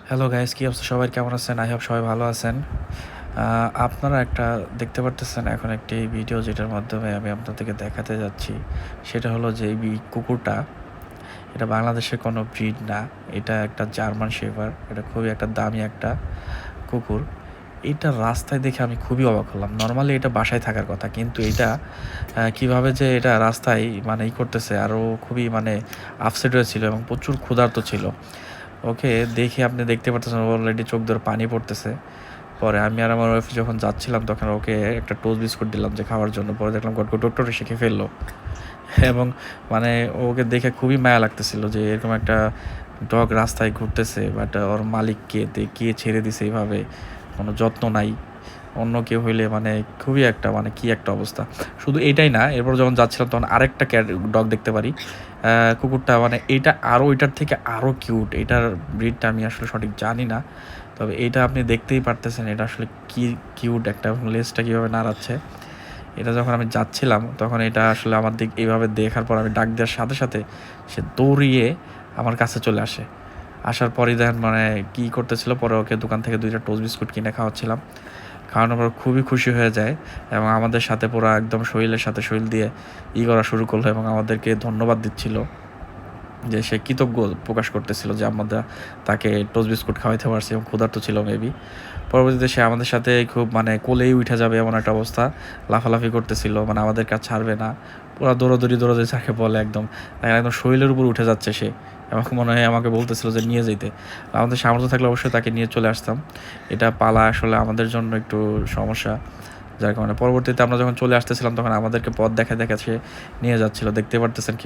Hello guys, কি অবস্থা? সবাই কেমন আছেন? আই হোপ সবাই ভালো আছেন। আপনারা একটা দেখতে পারতেছেন এখন একটি ভিডিও যেটার মাধ্যমে আমি আপনাদেরকে দেখাতে যাচ্ছি। সেটা হলো যে এই কুকুরটা, এটা বাংলাদেশের কোনো ব্রিড না। এটা একটা জার্মান শেফার্ড। এটা খুবই একটা দামি একটা কুকুর। এটা রাস্তায় দেখে আমি খুবই অবাক হলাম। নরমালি এটা বাসায় থাকার কথা, কিন্তু এটা কীভাবে যে এটা রাস্তায় মানে করতেছে, আরও খুবই মানে আপসেট হয়েছিল এবং প্রচুর ক্ষুধার্ত ছিল। ওকে দেখে আপনি দেখতে পারতেছেন অলরেডি চোখ দিয়ে পানি পড়তেছে। পরে আমি আর আমার ওয়াইফ যখন যাচ্ছিলাম তখন ওকে একটা টোস্ট বিস্কুট দিলাম যে খাওয়ার জন্য। পরে দেখলাম গটগট ডক্টর এসে খেয়ে ফেললো। এবং মানে ওকে দেখে খুবই মায়া লাগতেছিল যে এরকম একটা ডগ রাস্তায় ঘুরতেছে, বাট ওর মালিককে কে ছেড়ে দিছে এইভাবে, কোনো যত্ন নাই। অন্য কেউ হইলে মানে খুবই একটা মানে কী একটা অবস্থা। শুধু এটাই না, এরপর যখন যাচ্ছিলাম তখন আরেকটা ডগ দেখতে পারি। কুকুরটা মানে এইটা আরও এটার থেকে আরও কিউট। এটার ব্রিডটা আমি আসলে সঠিক জানি না, তবে এইটা আপনি দেখতেই পারতেছেন এটা আসলে কি কিউট একটা, এবং লেজটা কীভাবে নাড়াচ্ছে। এটা যখন আমি যাচ্ছিলাম তখন এটা আসলে আমার দিক এইভাবে দেখার পর আমি ডাক দেওয়ার সাথে সাথে সে দৌড়িয়ে আমার কাছে চলে আসে। আসার পরই দেখেন মানে কী করতেছিল, পরে ওকে দোকান থেকে 2টা টোস্ট বিস্কুট কিনে খাওয়াচ্ছিলাম। খাওয়ানোর পর খুবই খুশি হয়ে যায় এবং আমাদের সাথে পুরো একদম শরীরের সাথে শরীর দিয়ে করা শুরু করলো এবং আমাদেরকে ধন্যবাদ দিচ্ছিল, যে সে কৃতজ্ঞ প্রকাশ করতেছিল যে আমরা তাকে টোস্ট বিস্কুট খাওয়াইতে পারছি এবং ক্ষুধার্ত ছিল মেবি। পরবর্তীতে সে আমাদের সাথে খুব মানে কোলেই উঠে যাবে এমন একটা অবস্থা, লাফালাফি করতেছিল, মানে আমাদের কাছে ছাড়বে না। পুরো দৌড়াদৌড়ি যাকে বলে, একদম একদম শরীরের উপর উঠে যাচ্ছে সে। আমাকে মনে হয় আমাকে বলতেছিল যে নিয়ে যেতে। আমাদের সামর্থ্য থাকলে অবশ্যই তাকে নিয়ে চলে আসতাম। এটা পালা আসলে আমাদের জন্য একটু সমস্যা, যার কারণে পরবর্তীতে আমরা যখন চলে আসতেছিলাম তখন আমাদেরকে পথ দেখা সে নিয়ে যাচ্ছিল। দেখতে পারতেছেন কি